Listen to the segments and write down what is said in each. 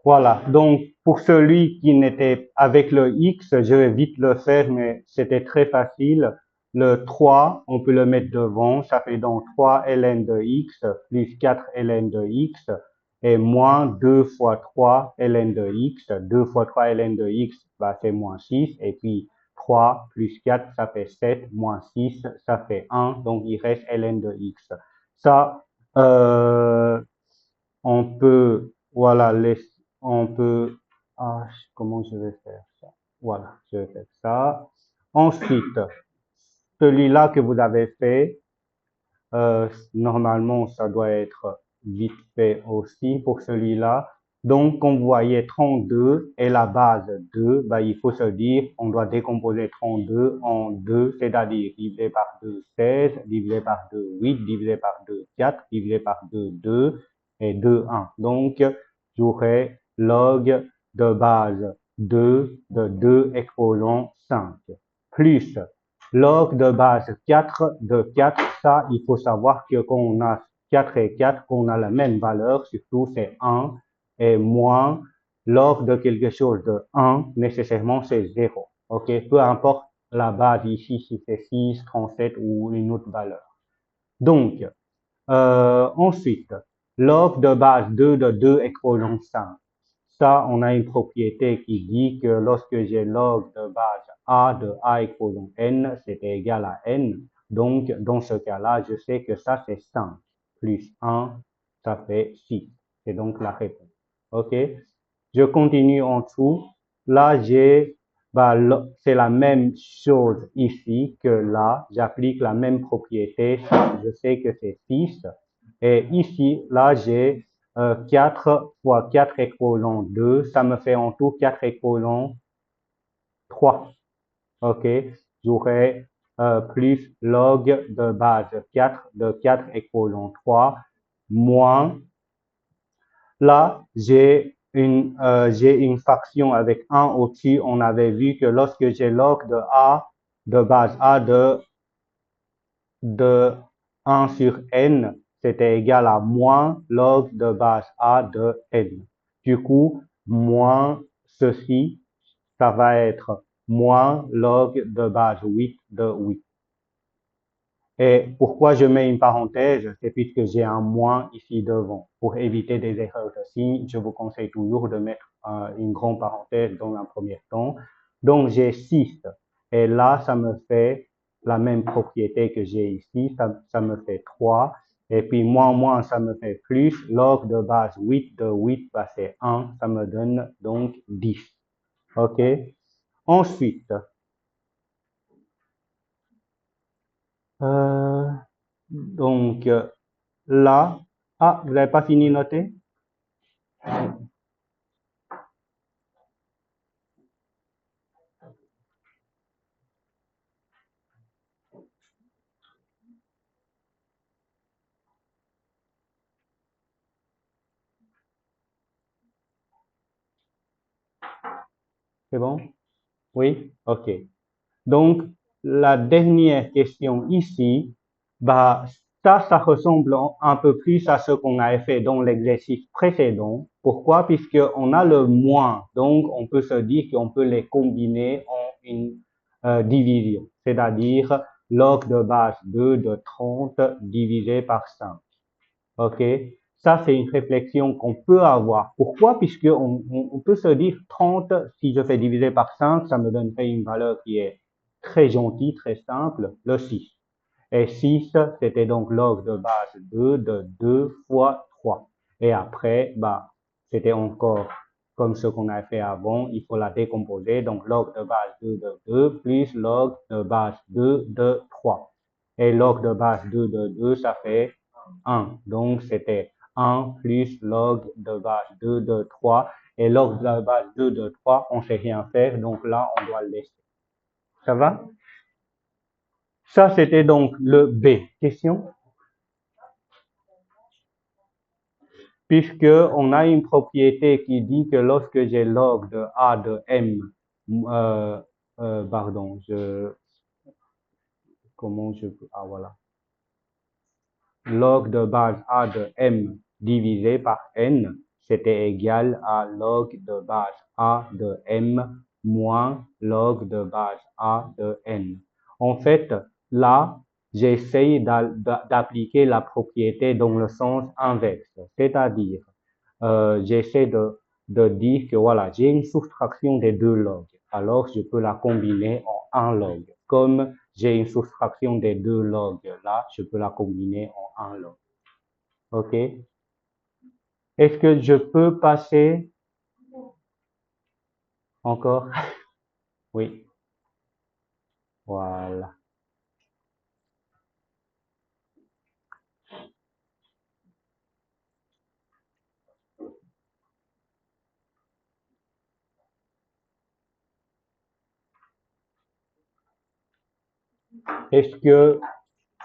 Voilà. Donc, pour celui qui n'était avec le X, je vais vite le faire, mais c'était très facile. Le 3, on peut le mettre devant. Ça fait donc 3 ln de X plus 4 ln de X et moins 2 fois 3 ln de X. 2 fois 3 ln de X, bah, c'est moins 6. Et puis, 3 plus 4, ça fait 7. Moins 6, ça fait 1. Donc, il reste ln de X. Ça, on peut, voilà, on peut, comment je vais faire ça? Voilà, je vais faire ça. Ensuite, celui-là que vous avez fait, normalement, ça doit être vite fait aussi pour celui-là. Donc, comme vous voyez, 32 est la base 2, bah, il faut se dire, on doit décomposer 32 en 2, c'est-à-dire divisé par 2, 16, divisé par 2, 8, divisé par 2, 4, divisé par 2, 2 et 2, 1. Donc, j'aurai log de base 2 de 2 exposant 5 plus log de base 4 de 4, ça, il faut savoir que quand on a 4 et 4, qu'on a la même valeur, surtout c'est 1, et moins log de quelque chose de 1, nécessairement c'est 0. OK? Peu importe la base ici, si c'est 6, 37 ou une autre valeur. Donc, ensuite, log de base 2 de 2 exposant 5. Ça, on a une propriété qui dit que lorsque j'ai log de base a de a exposant n, c'est égal à n. Donc, dans ce cas-là, je sais que ça, c'est 5 plus 1, ça fait 6. C'est donc la réponse. OK? Je continue en dessous. Là, j'ai, bah, c'est la même chose ici que là. J'applique la même propriété. Ça, je sais que c'est 6. Et ici, là, j'ai 4 fois 4 exposant 2. Ça me fait en tout 4 exposant 3. OK? J'aurai plus log de base 4 de 4 exposant 3 moins. Là, j'ai une fraction avec 1 au-dessus. On avait vu que lorsque j'ai log de a de base a de 1 sur n, c'était égal à moins log de base a de n. Du coup, moins ceci, ça va être moins log de base 8 de 8. Et pourquoi je mets une parenthèse? C'est puisque j'ai un moins ici devant. Pour éviter des erreurs de signes, je vous conseille toujours de mettre une grande parenthèse dans un premier temps. Donc, j'ai 6. Et là, ça me fait la même propriété que j'ai ici. Ça me fait 3. Et puis, moins, ça me fait plus. Log de base 8 de 8, bah, c'est 1. Ça me donne donc 10. OK? Ensuite, euh, donc, là, vous n'avez pas fini de noter? C'est bon? Oui? OK. Donc, la dernière question ici, bah, ça ressemble un peu plus à ce qu'on avait fait dans l'exercice précédent. Pourquoi? Puisqu'on a le moins. Donc, on peut se dire qu'on peut les combiner en une division. C'est-à-dire, log de base 2 de 30 divisé par 5. OK? Ça, c'est une réflexion qu'on peut avoir. Pourquoi? Puisqu'on peut se dire 30, si je fais diviser par 5, ça me donnerait une valeur qui est très gentille, très simple, le 6. Et 6, c'était donc log de base 2 de 2 fois 3. Et après, bah, c'était encore comme ce qu'on a fait avant, il faut la décomposer. Donc, log de base 2 de 2 plus log de base 2 de 3. Et log de base 2 de 2, ça fait 1. Donc, c'était 1 plus log de base 2 de 3. Et log de base 2 de 3, on ne sait rien faire. Donc là, on doit le laisser. Ça va? Ça, c'était donc le B. Question? Puisque on a une propriété qui dit que lorsque j'ai log de A de M, pardon, voilà. Log de base A de M divisé par N, c'était égal à log de base A de M moins log de base A de N. En fait, là, j'essaye d'appliquer la propriété dans le sens inverse, c'est-à-dire, j'essaie de dire que voilà, j'ai une soustraction des deux logs, alors je peux la combiner en un log. Comme j'ai une soustraction des deux logs là, je peux la combiner en un log. OK? Est-ce que je peux passer encore? Oui. Voilà. Est-ce que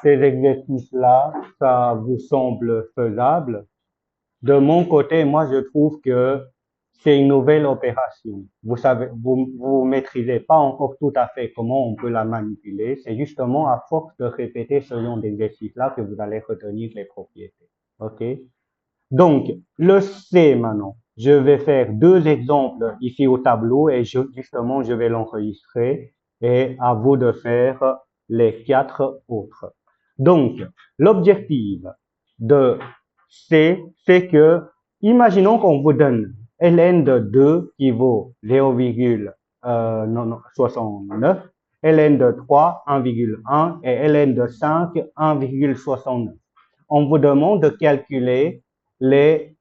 ces exercices-là, ça vous semble faisable? De mon côté, moi, je trouve que c'est une nouvelle opération. Vous savez, vous maîtrisez pas encore tout à fait comment on peut la manipuler. C'est justement à force de répéter ce genre d'exercice-là que vous allez retenir les propriétés. OK? Donc, le C maintenant. Je vais faire deux exemples ici au tableau et justement, je vais l'enregistrer et à vous de faire les quatre autres. Donc, l'objectif de C, c'est que, imaginons qu'on vous donne ln de 2 qui vaut 0,69, ln de 3, 1,1 et ln de 5, 1,69. On vous demande de calculer les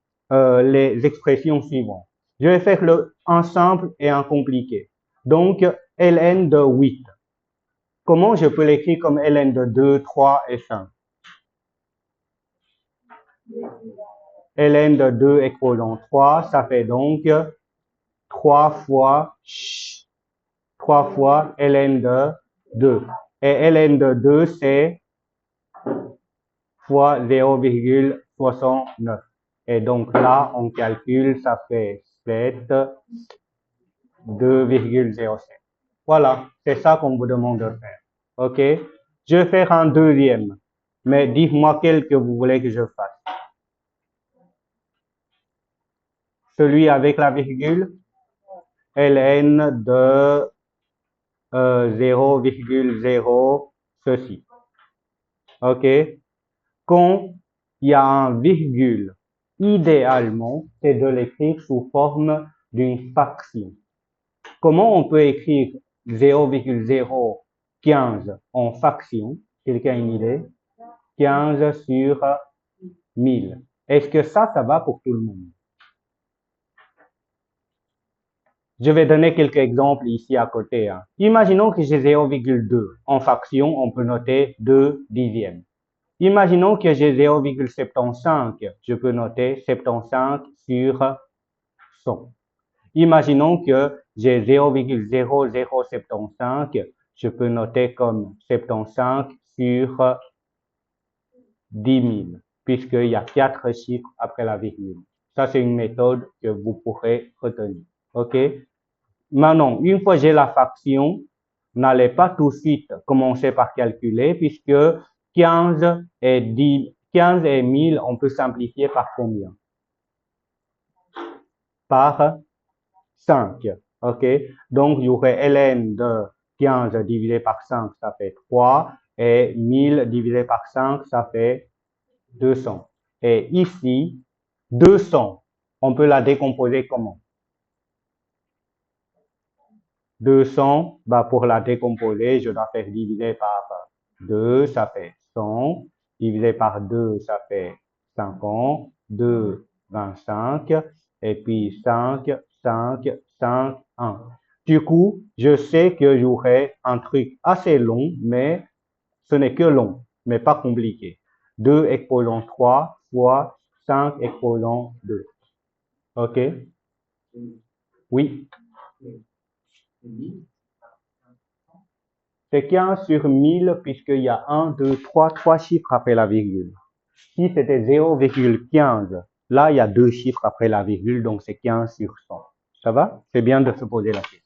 expressions suivantes. Je vais faire un simple et un compliqué. Donc, ln de 8. Comment je peux l'écrire comme ln de 2, 3 et 5? ln de 2 exposant 3, ça fait donc 3 fois ln de 2. Et ln de 2, c'est fois 0,69. Et donc là, on calcule, ça fait 7, 2,07. Voilà, c'est ça qu'on vous demande de faire. OK? Je vais faire un deuxième. Mais dites-moi quel que vous voulez que je fasse. Celui avec la virgule, ln de 0,0 ceci. OK? Quand il y a un virgule, idéalement, c'est de l'écrire sous forme d'une fraction. Comment on peut écrire 0,015 en fraction? Quelqu'un a une idée? 15 sur 1000. Est-ce que ça va pour tout le monde? Je vais donner quelques exemples ici à côté. Hein. Imaginons que j'ai 0,2. En fraction, on peut noter 2 dixièmes. Imaginons que j'ai 0,75. Je peux noter 75 sur 100. Imaginons que j'ai 0,0075. Je peux noter comme 75 sur 10 000, puisqu'il y a 4 chiffres après la virgule. Ça, c'est une méthode que vous pourrez retenir. OK? Maintenant, une fois que j'ai la fraction, n'allez pas tout de suite commencer par calculer, puisque 15 et 1000, on peut simplifier par combien? Par 5. OK? Donc, il y aurait ln de 15 divisé par 5, ça fait 3. Et 1000 divisé par 5, ça fait 200. Et ici, 200, on peut la décomposer comment? 200, bah pour la décomposer, je dois faire diviser par 2, ça fait 100. Divisé par 2, ça fait 50. 2, 25. Et puis 5, 5, 5, 1. Du coup, je sais que j'aurai un truc assez long, mais ce n'est que long, mais pas compliqué. 2 exposant 3 fois 5 exposant 2. OK? Oui. C'est 15 sur 1000 puisqu'il y a 1, 2, 3 chiffres après la virgule. Si c'était 0,15, là, il y a 2 chiffres après la virgule, donc c'est 15 sur 100. Ça va? C'est bien de se poser la question.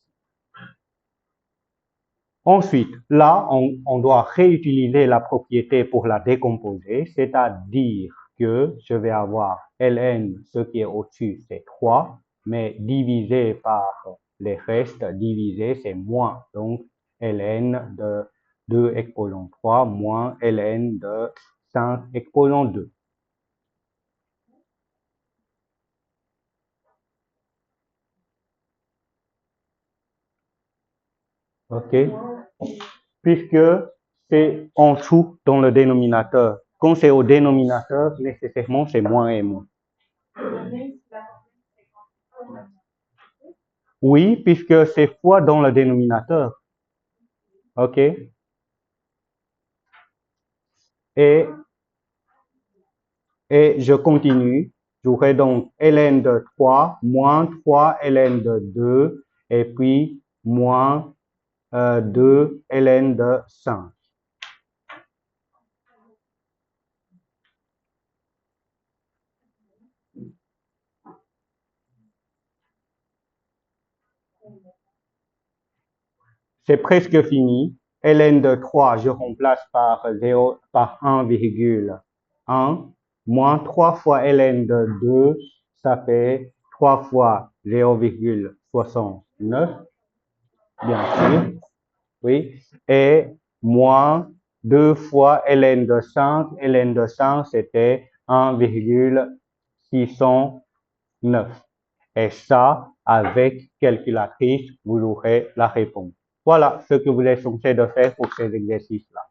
Ensuite, là, on doit réutiliser la propriété pour la décomposer, c'est-à-dire que je vais avoir ln, ce qui est au-dessus, c'est 3, mais divisé par les restes, divisé, c'est moins. Donc, ln de 2 exposant 3 moins ln de 5 exposant 2. OK? Puisque c'est en dessous dans le dénominateur. Quand c'est au dénominateur, nécessairement, c'est moins et moins. Oui, puisque c'est fois dans le dénominateur. OK? Et je continue. J'aurai donc ln de 3 moins 3 ln de 2 et puis moins 2 ln de 5. C'est presque fini. ln de 3, je remplace par 0, par 1,1. Moins 3 fois ln de 2, ça fait 3 fois 0,69, bien sûr. Oui. Et moins 2 fois ln de 5. ln de 5, c'était 1,609. Et ça, avec calculatrice, vous aurez la réponse. Voilà ce que vous êtes censé de faire pour ces exercices-là.